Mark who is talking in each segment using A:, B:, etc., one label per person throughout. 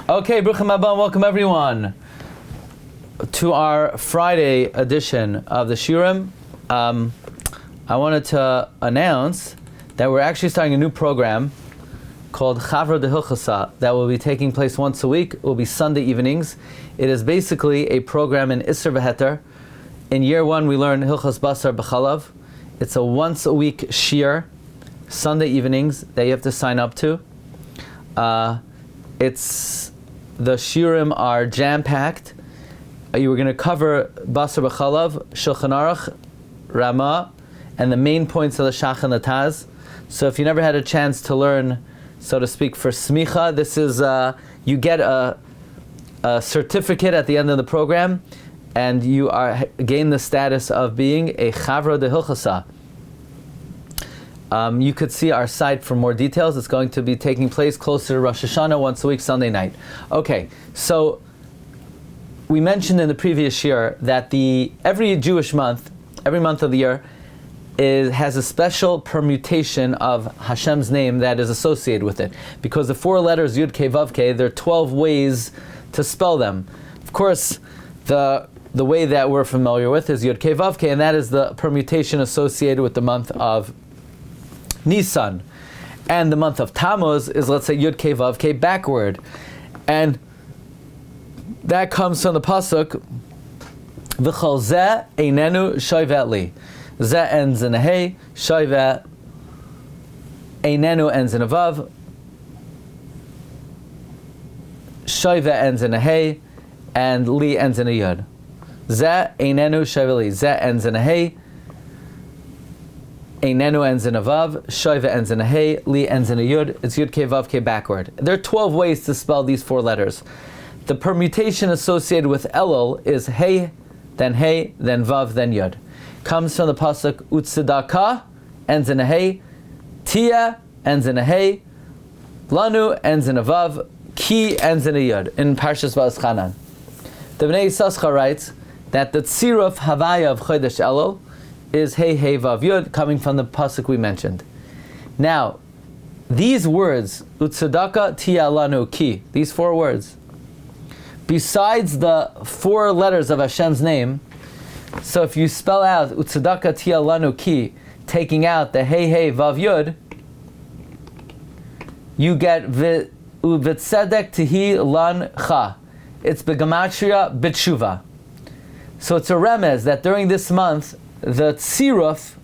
A: Okay, Bruchim Haba, welcome everyone to our Friday edition of the Shiurim. I wanted to announce that we're actually starting a new program called Chavra de Hilchasa that will be taking place once a week. It will be Sunday evenings. It is basically a program in Isser V'Heter. In year one, we learn Hilchas Basar B'Chalav. It's a once a week shiur, Sunday evenings, that you have to sign up to. The shiurim are jam-packed. You were going to cover Basar B'Chalav, Shulchan Aruch, Ramah, and the main points of the Shach and the Taz. So if you never had a chance to learn, so to speak, for Smicha, this is, you get a certificate at the end of the program, and you gain the status of being a Chavra de Hilchasa. You could see our site for more details. It's going to be taking place closer to Rosh Hashanah once a week, Sunday night. Okay, so we mentioned in the previous year that every Jewish month, every month of the year, has a special permutation of Hashem's name that is associated with it. Because the four letters Yud Kei Vav Kei, there are 12 ways to spell them. Of course, the way that we're familiar with is Yud Kei Vav Kei, and that is the permutation associated with the month of Nisan. And the month of Tammuz is, let's say, Yud Kei Vav Kei backward. And that comes from the pasuk, V'chol zeh einenu shoyvet li. Zeh ends in a hey, shoyvet, einenu ends in a vav, shoyvet ends in a hey, and li ends in a yud. Zeh einenu shoyvet li. Zeh ends in a hey, einenu ends in a vav, shoyvet ends in a hey, li ends in a yud. It's Yud Kei Vav Kei backward. There are 12 ways to spell these four letters. The permutation associated with Elul is hey, then vav, then yud. Comes from the pasuk Tzedaka, ends in a hey, tia ends in a hey, lanu ends in a vav, ki ends in a yud. In Parshas Va'eschanan, the Bnei Yissaschar writes that the tziruf havaya of Chodesh Elul is hey vav yud, coming from the pasuk we mentioned. Now, these words Tzedaka, tia, lanu, ki, these four words, besides the four letters of Hashem's name, so if you spell out Tzedaka tia lanu ki, taking out the hey vav yud, you get V'tzedek tihi lan cha. It's begematria b'tshuva. So it's a remez that during this month, the tziruf,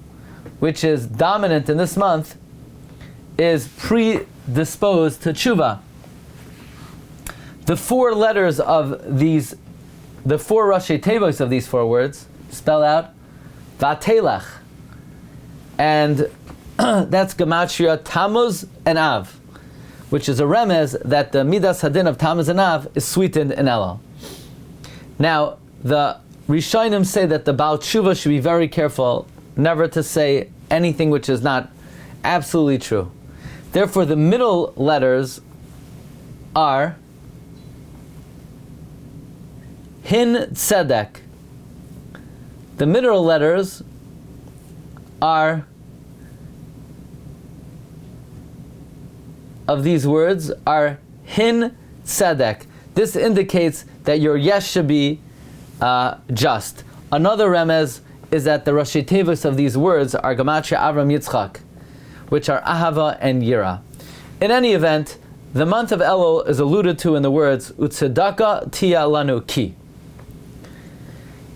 A: which is dominant in this month, is predisposed to tshuva. The four letters of these, the four Rashi Tevos of these four words, spell out Vatelach. And that's Gematria Tammuz and Av, which is a remez that the Midas Hadin of Tammuz and Av is sweetened in Elul. Now, the Rishonim say that the Baal Tshuva should be very careful never to say anything which is not absolutely true. Therefore, the middle letters are Hin Tzedek. The middle letters of these words are Hin Tzedek. This indicates that your yes should be just. Another remez is that the Rashi Tevos of these words are Gematria Avram Yitzchak, which are Ahava and Yira. In any event, the month of Elul is alluded to in the words Utzedaka tia lanu ki.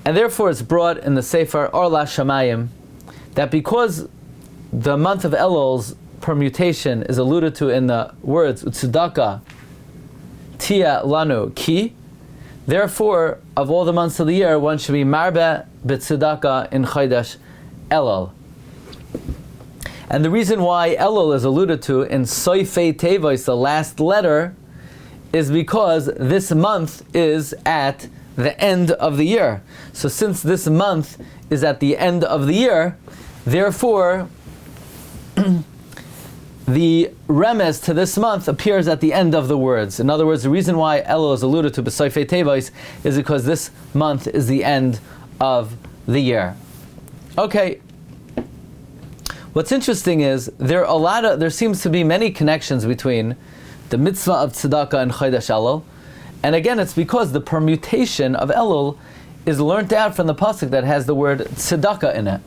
A: And therefore it's brought in the Sefer Or LaShamayim that because the month of Elul's permutation is alluded to in the words Tzedaka tia lanu ki, therefore of all the months of the year one should be marbe b'tzedaka in Chodesh Elul. And the reason why Elul is alluded to in Soifei Tevos, the last letter, is because this month is at the end of the year. So since this month is at the end of the year, therefore the remez to this month appears at the end of the words. In other words, the reason why Elul is alluded to B'Soifei Tevos is because this month is the end of the year. Okay. What's interesting is there seems to be many connections between the mitzvah of tzedakah and Chodesh Elul. And again, it's because the permutation of Elul is learnt out from the pasuk that has the word tzedaka in it.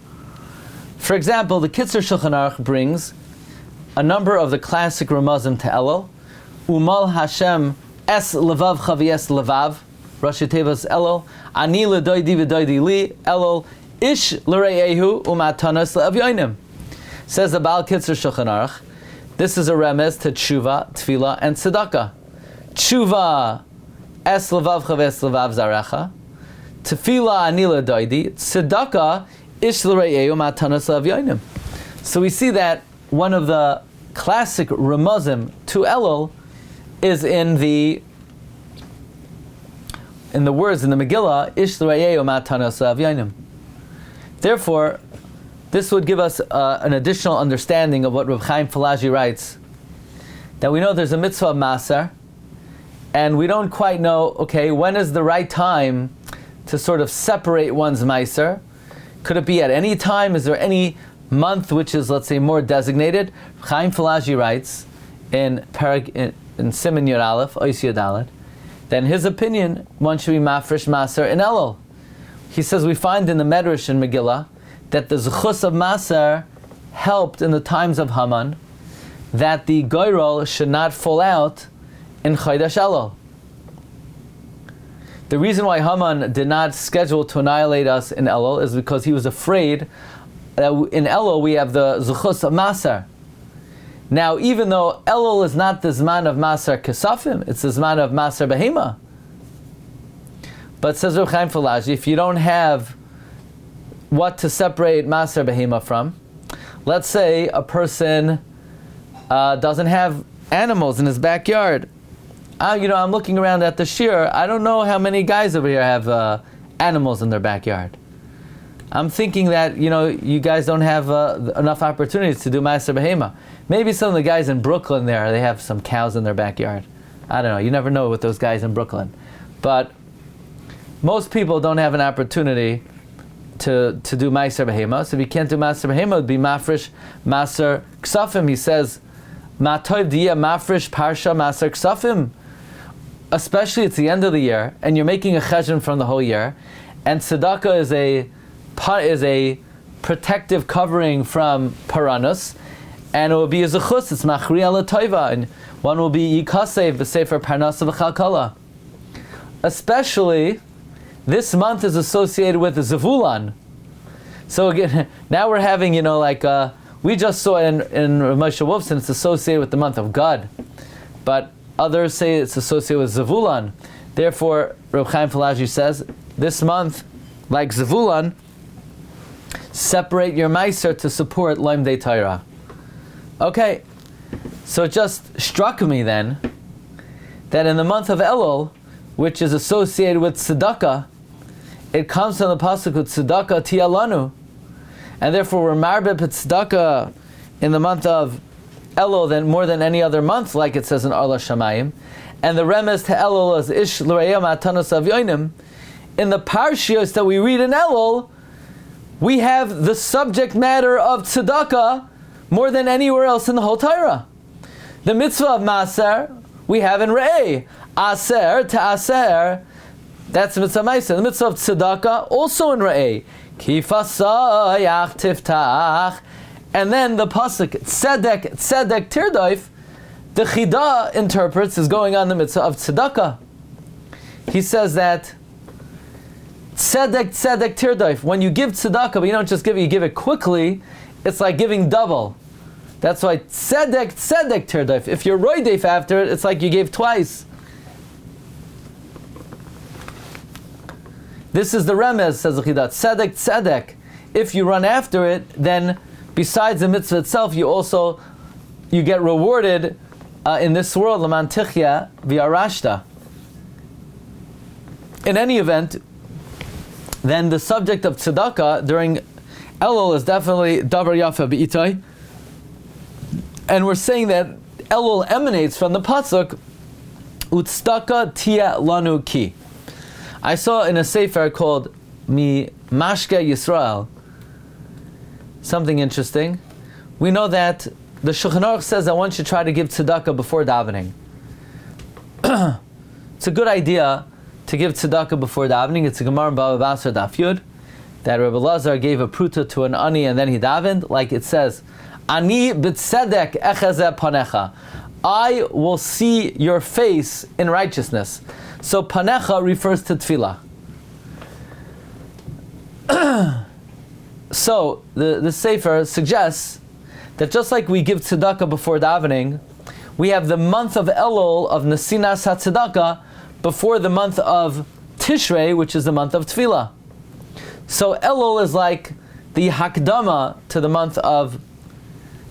A: For example, the Kitzur Shulchan Aruch brings a number of the classic ramazim to Elul. Umal Hashem es levav chavies levav, Rashi Tevas Elul, ani ledoidi v'doidi li, Elul, ish l're'ehu umatanas le'avyoinim. Says the Baal Kitzur Shulchan Aruch, this is a remez to tshuva, tefillah, and tzedaka. Tshuva es levav chavies levav zarecha, tefillah ani ledoidi, tzedaka ish l're'ehu umatanas le'avyoinim. So we see that one of the classic ramazim to Elul is in the words in the Megillah, Ish l're'ehu matanas le'avyoinim. Therefore, this would give us an additional understanding of what Reb Chaim Falaji writes, that we know there's a mitzvah of Maser, and we don't quite know, okay, when is the right time to sort of separate one's Meiser? Could it be at any time? Is there any month which is, let's say, more designated? Chaim Falaji writes in Siman Yud Aleph, Ois Yud Dalet, that in his opinion, one should be mafresh maser in Elul. He says we find in the Medrash in Megillah that the zechus of maser helped in the times of Haman, that the goyrol should not fall out in Chodesh Elul. The reason why Haman did not schedule to annihilate us in Elul is because he was afraid that in Elul we have the zechus of maser. Now, even though Elul is not the zman of maser kesafim, it's the zman of maser behema. But says Reb Chaim Falaji, if you don't have what to separate maser behema from, let's say a person doesn't have animals in his backyard. I'm looking around at the shir. I don't know how many guys over here have animals in their backyard. I'm thinking that, you guys don't have enough opportunities to do maser behema. Maybe some of the guys in Brooklyn there, they have some cows in their backyard. I don't know. You never know with those guys in Brooklyn. But most people don't have an opportunity to do maser behema. So if you can't do maser behema, it would be mafresh maser ksafim. He says, Matov diya mafresh parsha maser ksafim. Especially it's the end of the year, and you're making a cheshbon from the whole year, and tzedaka is a protective covering from paranus, and it will be a zechus, it's machriya l'toiva, and one will be incisive b'sefer parnasa v'chalkala. Especially, this month is associated with the Zavulan. So again, now we're having, we just saw in Moshe Wolfson, it's associated with the month of Gad, but others say it's associated with Zavulan. Therefore, Reb Chaim Falaji says, this month, like Zavulan, separate your Meiser to support Limdei Torah. Okay, so it just struck me then that in the month of Elul, which is associated with Tzedaka, it comes from the pasuk with Tzedaka Tialanu, and therefore we're marbeh Tzedaka in the month of Elul more than any other month, like it says in Arla Shamayim, and the remez to Elul is Ish l're'ehu matanos avyoinim. In the parshios that we read in Elul, we have the subject matter of Tzedaka more than anywhere else in the whole Torah. The mitzvah of Maser we have in Re'eh. Aser to Aser, that's the mitzvah of Maser. The mitzvah of Tzedaka also in Re'eh. Ki fasayach tiftach. And then the pasuk Tzedek Tirdoif, the Chida interprets is going on the mitzvah of Tzedaka. He says that Tzedek Tirdoif, when you give Tzedaka, but you don't just give it, you give it quickly, it's like giving double. That's why Tzedek Tirdoif. If you're roidef after it, it's like you gave twice. This is the remez, says the Chida. Tzedek. If you run after it, then besides the mitzvah itself, you get rewarded in this world, l'man tichya v'yarashta. In any event, then the subject of tzedakah during Elul is definitely davar yafa b'itai, and we're saying that Elul emanates from the pasuk utzdaka tia lanu ki. I saw in a sefer called Mi Mashke Yisrael something interesting. We know that the Shulchan Aruch says that one should try to give tzedakah before davening. Tzedakah it's a good idea to give tzedakah before davening. It's a Gemara in Bava Basra Daf Yud that Rabbi Lazar gave a pruta to an ani and then he davened, like it says, Ani b'tzedek echazeh panecha. I will see your face in righteousness. So panecha refers to tefillah. So the Sefer suggests that just like we give tzedakah before davening, we have the month of Elul of Nesinas HaTzedakah before the month of Tishrei, which is the month of tefillah. So Elul is like the hakdama to the month of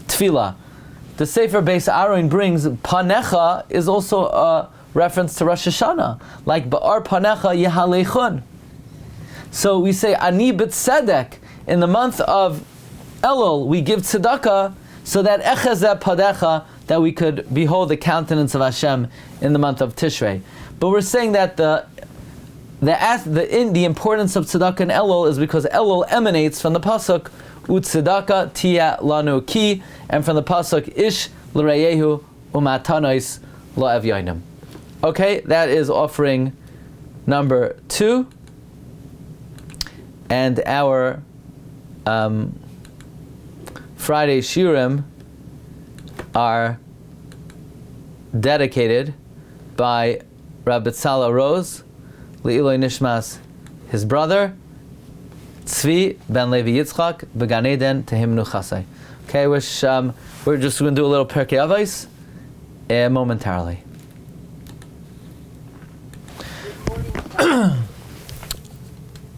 A: tefillah. The Sefer Beis Aaron brings panecha is also a reference to Rosh Hashanah, like Ba'ar panecha yehalechun. So we say ani b'tzedek in the month of Elul we give tzedakah so that echazeh padecha, that we could behold the countenance of Hashem in the month of Tishrei. But we're saying that the importance of tzedakah in Elul is because Elul emanates from the pasuk u'tzedakah tia lanu ki, and from the pasuk ish l'reyehu u'matanois lo evyonim. Okay, that is offering number 2, and our Friday Shiurim are dedicated by Rabbi Tzala Rose, Le'iloi Nishmas, his brother, Tzvi ben Levi Yitzchak, Began Eden, Tehimnu Chasai. Okay, which we're just going to do a little Perkei Avos momentarily.